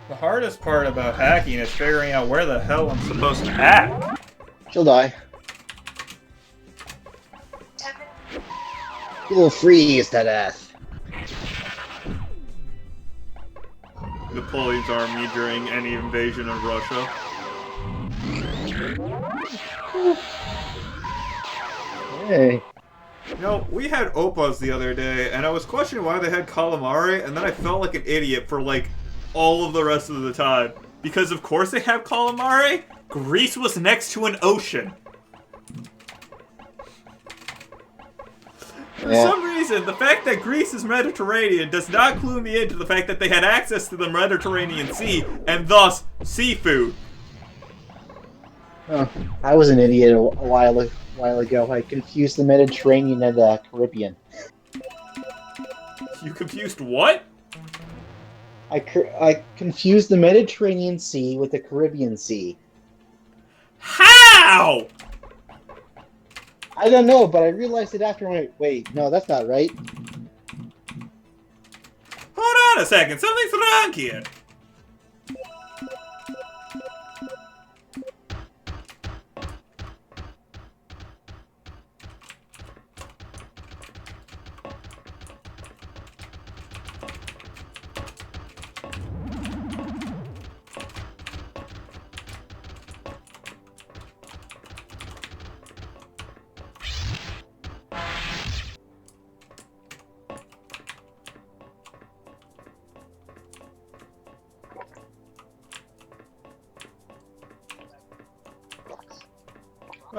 The hardest part about hacking is figuring out where the hell I'm supposed to hack. She'll die. You will freeze that ass. Napoleon's army during any invasion of Russia. Hey. You know, we had Opas the other day, and I was questioning why they had calamari, and then I felt like an idiot for, like, all of the rest of the time. Because of course they have calamari. Greece was next to an ocean. For some reason, the fact that Greece is Mediterranean does not clue me into the fact that they had access to the Mediterranean Sea, and thus, seafood. Oh, I was an idiot a while ago. I confused the Mediterranean and the Caribbean. You confused what? I confused the Mediterranean Sea with the Caribbean Sea. How? I don't know, but I realized it after. Wait, no, that's not right. Hold on a second, something's wrong here.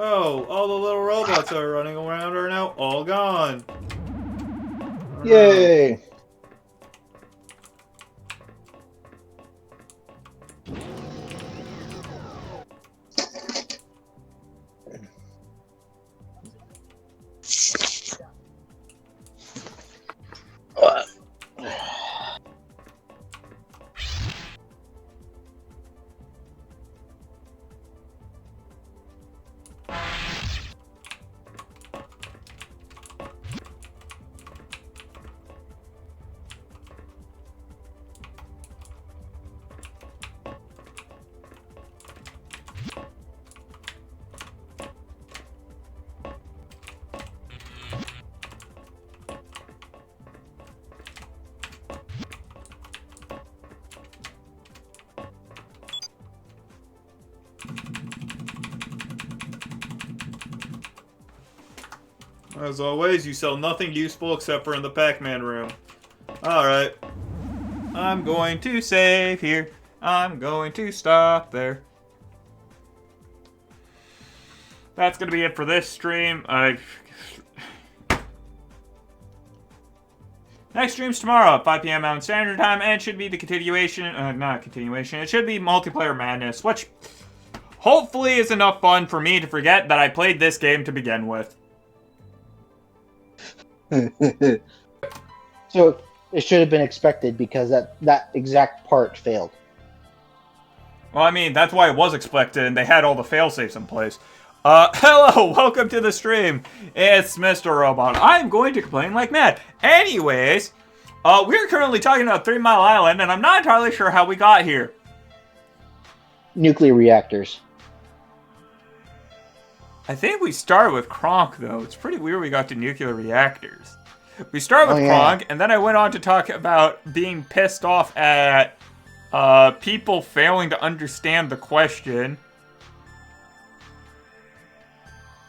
Oh, all the little robots that are running around are now all gone. Yay! As always, you sell nothing useful except for in the Pac-Man room. Alright. I'm going to save here. I'm going to stop there. That's going to be it for this stream. Next stream's tomorrow at 5 p.m. Mountain Standard Time, and it should be the continuation, not continuation, it should be Multiplayer Madness, which hopefully is enough fun for me to forget that I played this game to begin with. So it should have been expected because that exact part failed. Well, I mean, that's why it was expected, and they had all the failsafes in place. Hello, welcome to the stream. It's Mr. Robot. I'm going to complain like mad. Anyways, we're currently talking about 3 Mile Island, and I'm not entirely sure how we got here. Nuclear reactors. I think we started with Kronk, though. It's pretty weird we got to nuclear reactors. We started with Kronk, and then I went on to talk about being pissed off at people failing to understand the question.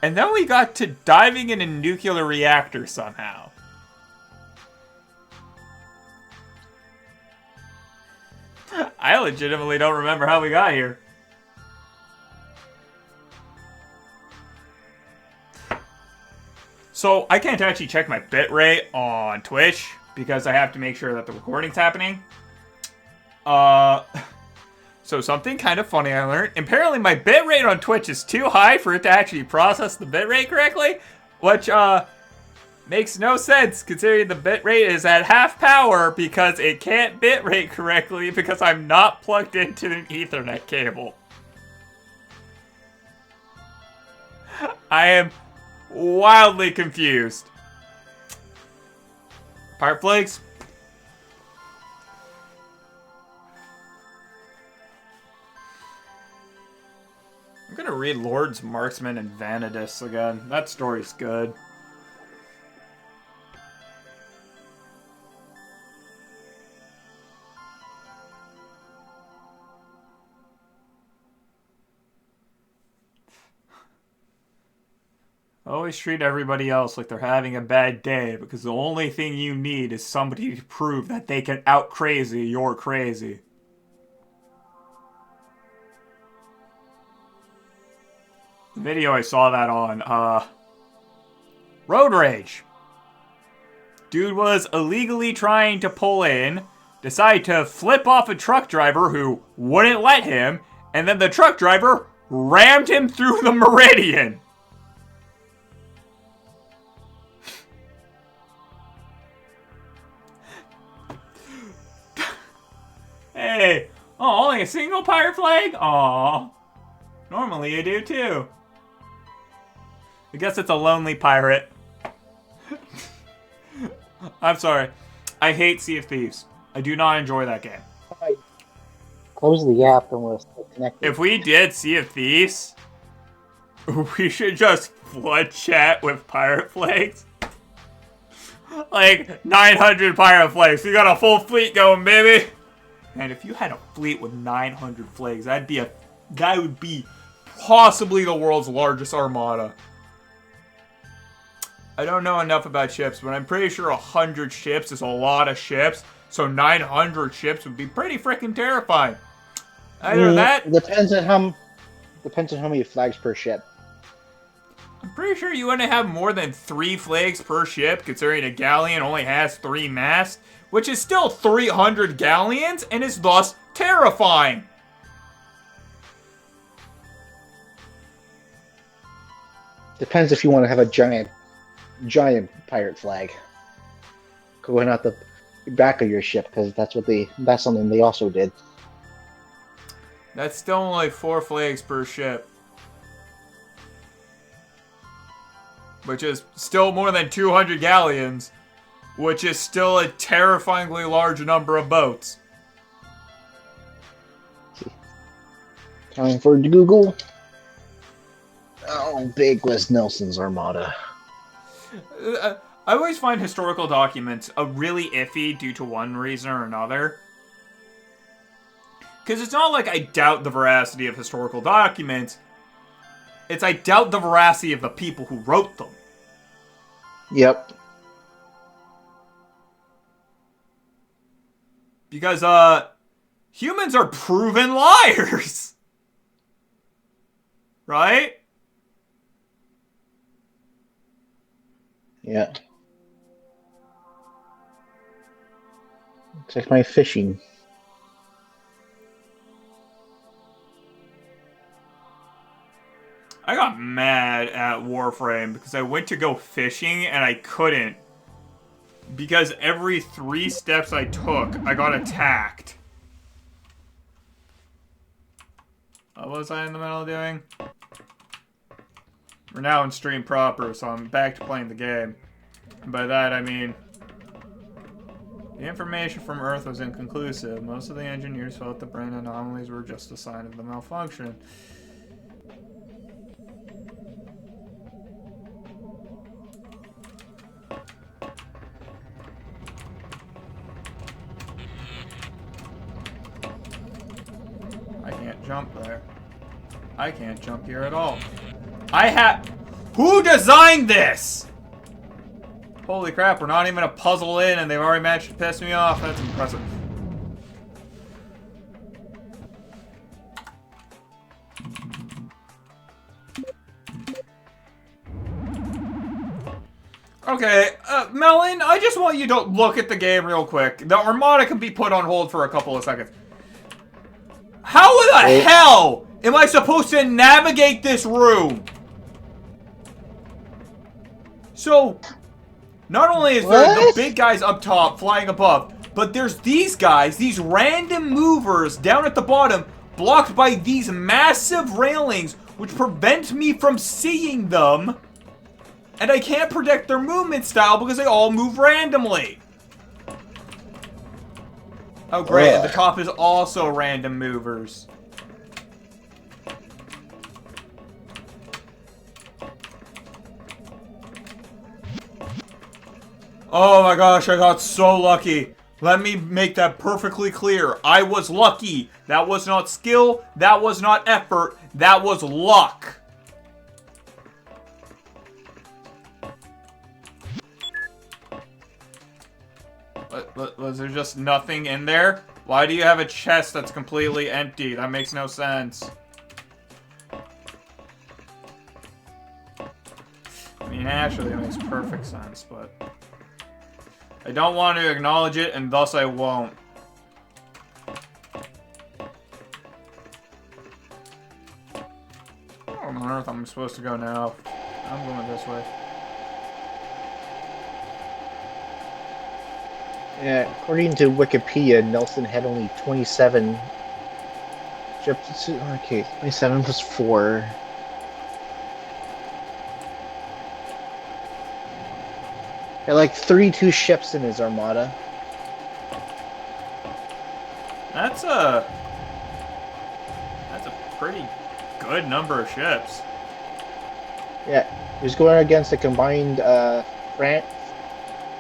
And then we got to diving in a nuclear reactor somehow. I legitimately don't remember how we got here. So, I can't actually check my bitrate on Twitch because I have to make sure that the recording's happening. So something kind of funny I learned. Apparently my bitrate on Twitch is too high for it to actually process the bitrate correctly, which makes no sense considering the bitrate is at half power because it can't bitrate correctly because I'm not plugged into an Ethernet cable. I am wildly confused. Pirate Flakes, gonna read Lord's Marksman and Vanadis again. That story's good. Always treat everybody else like they're having a bad day, because the only thing you need is somebody to prove that they can out-crazy your crazy. The video I saw that on, Road Rage. Dude was illegally trying to pull in, decided to flip off a truck driver who wouldn't let him, and then the truck driver rammed him through the Meridian. Hey, oh, only a single pirate flag? Aw. Normally you do too. I guess it's a lonely pirate. I'm sorry. I hate Sea of Thieves. I do not enjoy that game. Close the app and we're still connected. If we did Sea of Thieves, we should just flood chat with pirate flags. Like 900 pirate flags. We got a full fleet going, baby. And if you had a fleet with 900 flags, that would be possibly the world's largest armada. I don't know enough about ships, but I'm pretty sure 100 ships is a lot of ships. So 900 ships would be pretty freaking terrifying. Either that... Depends on how many flags per ship. I'm pretty sure you wouldn't have more than 3 flags per ship, considering a galleon only has 3 masts, which is still 300 galleons, and is thus terrifying. Depends if you want to have a giant pirate flag going out the back of your ship, because that's something they also did. That's still only 4 flags per ship, which is still more than 200 galleons, which is still a terrifyingly large number of boats. Time for Google. How big was Nelson's Armada? I always find historical documents really iffy due to one reason or another. Because it's not like I doubt the veracity of historical documents. It's I doubt the veracity of the people who wrote them. Yep. Because, humans are proven liars. Right? Yeah. Check my fishing. I got mad at Warframe because I went to go fishing and I couldn't. Because every 3 steps I took, I got attacked. What was I in the middle of doing? We're now in stream proper, so I'm back to playing the game. And by that, I mean... the information from Earth was inconclusive. Most of the engineers felt the brain anomalies were just a sign of the malfunction. I can't jump there. I can't jump here at all. Who designed this? Holy crap, we're not even a puzzle in and they've already managed to piss me off. That's impressive. Okay, Mellon, I just want you to look at the game real quick. The Armada can be put on hold for a couple of seconds. How the hell am I supposed to navigate this room? So, not only is there the big guys up top flying above, but there's these guys, these random movers down at the bottom, blocked by these massive railings, which prevent me from seeing them. And I can't predict their movement style because they all move randomly. Oh great, and the top is also random movers. Oh my gosh, I got so lucky. Let me make that perfectly clear. I was lucky. That was not skill. That was not effort. That was luck. Was there just nothing in there? Why do you have a chest that's completely empty? That makes no sense. I mean, actually, it makes perfect sense, but I don't want to acknowledge it, and thus I won't. Where on earth am I supposed to go now? I'm going this way. Yeah, according to Wikipedia, Nelson had only 27 ships. Okay, 27 plus 4. He had like 32 ships in his armada. That's a pretty good number of ships. Yeah, he was going against a combined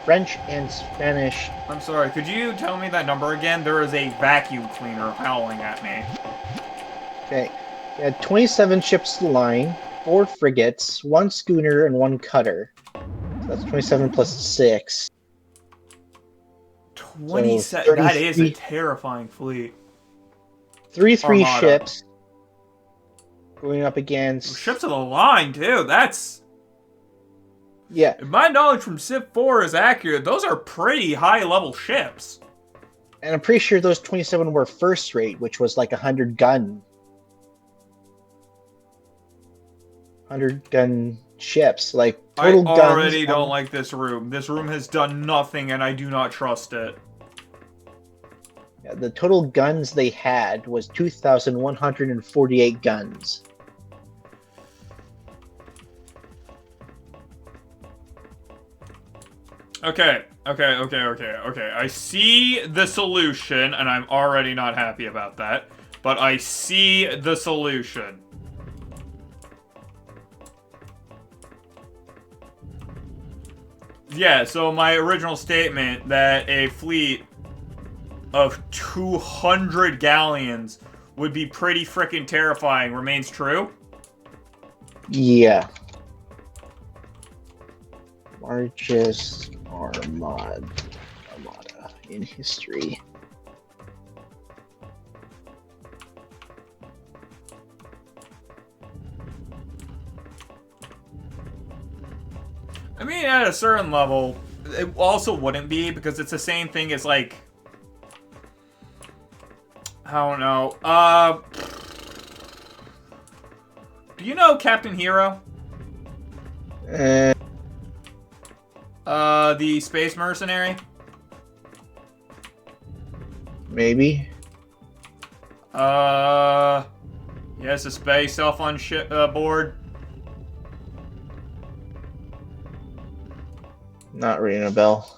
French and Spanish. I'm sorry, could you tell me that number again? There is a vacuum cleaner howling at me. Okay, he had 27 ships to the line, 4 frigates, 1 schooner, and 1 cutter. So that's 27 plus 6. 27. So that is a terrifying fleet. 33 Armada. ships going up against. Ships of the line, too. That's. Yeah. If my knowledge from Civ 4 is accurate, those are pretty high level ships. And I'm pretty sure those 27 were first rate, which was like 100 gun. 100 gun ships. Like total guns. I already don't like this room. This room has done nothing and I do not trust it. Yeah, the total guns they had was 2,148 guns. Okay. I see the solution, and I'm already not happy about that. But I see the solution. Yeah, so my original statement that a fleet of 200 galleons would be pretty freaking terrifying remains true? Yeah. Largest armada in history. I mean, at a certain level, it also wouldn't be, because it's the same thing as, like, I don't know, do you know Captain Hero? The space mercenary? Maybe. He has a space elf on board. Not ringing a bell.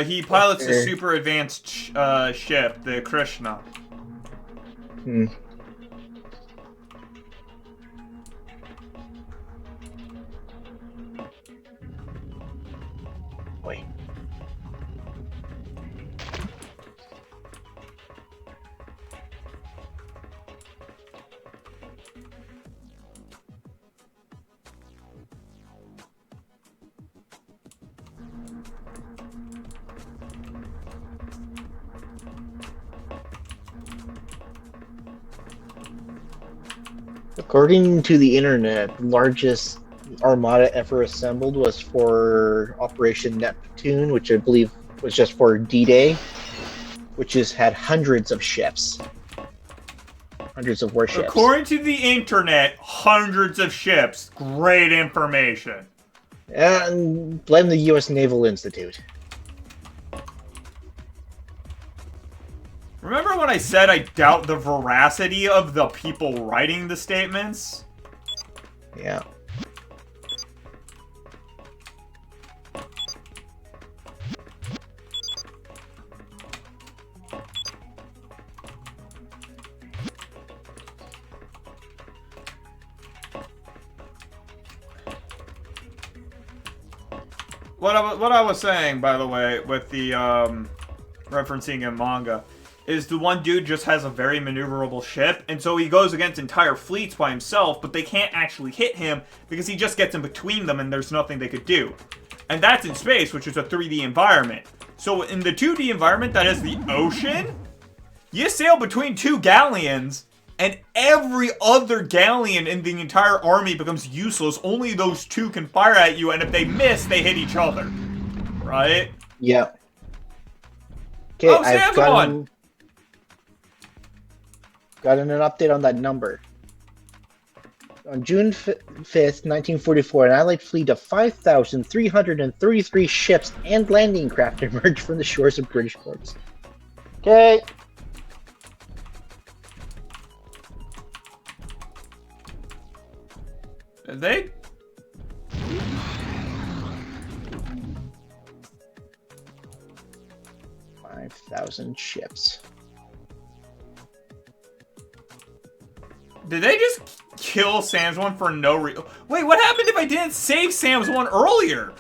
He pilots a super advanced ship, the Krishna. Hmm. Wait. According to the internet, the largest armada ever assembled was for Operation Neptune, which I believe was just for D-Day, which has had hundreds of ships. Hundreds of warships. According to the internet, hundreds of ships. Great information. And blame the U.S. Naval Institute. Remember when I said I doubt the veracity of the people writing the statements? Yeah. what I was saying, by the way, with the referencing in manga, is the one dude just has a very maneuverable ship, and so he goes against entire fleets by himself, but they can't actually hit him because he just gets in between them and there's nothing they could do. And that's in space, which is a 3D environment. So in the 2D environment that is the ocean, you sail between two galleons, and every other galleon in the entire army becomes useless. Only those two can fire at you, and if they miss, they hit each other. Right? Yeah. Okay, Oh, I've Sam's gotten an update on that number. On June 5th, 1944, an Allied fleet of 5,333 ships and landing craft emerged from the shores of British ports. Okay. Did they? $5,000 ships. Did they just kill Sam's one for no reason? Wait, what happened if I didn't save Sam's one earlier?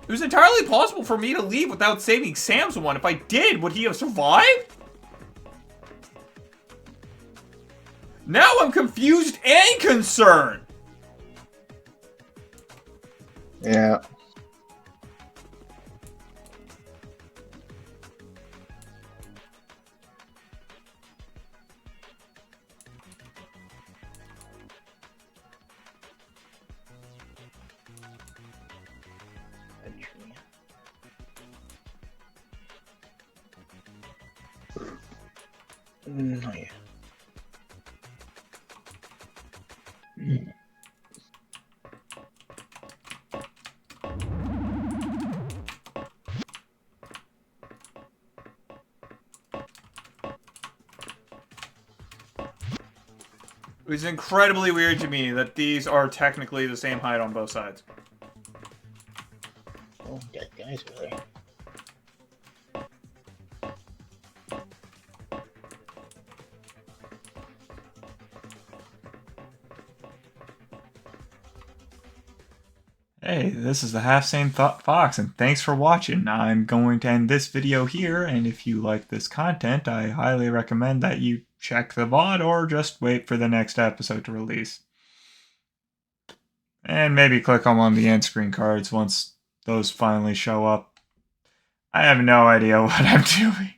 It was entirely possible for me to leave without saving Sam's one. If I did, would he have survived? Now I'm confused and concerned. Yeah. Oh, yeah. It was incredibly weird to me that these are technically the same height on both sides. Oh, dead guys over there. Hey, this is the HalfSaneFox, and thanks for watching. I'm going to end this video here, and if you like this content, I highly recommend that you check the VOD or just wait for the next episode to release. And maybe click on one of the end screen cards once those finally show up. I have no idea what I'm doing.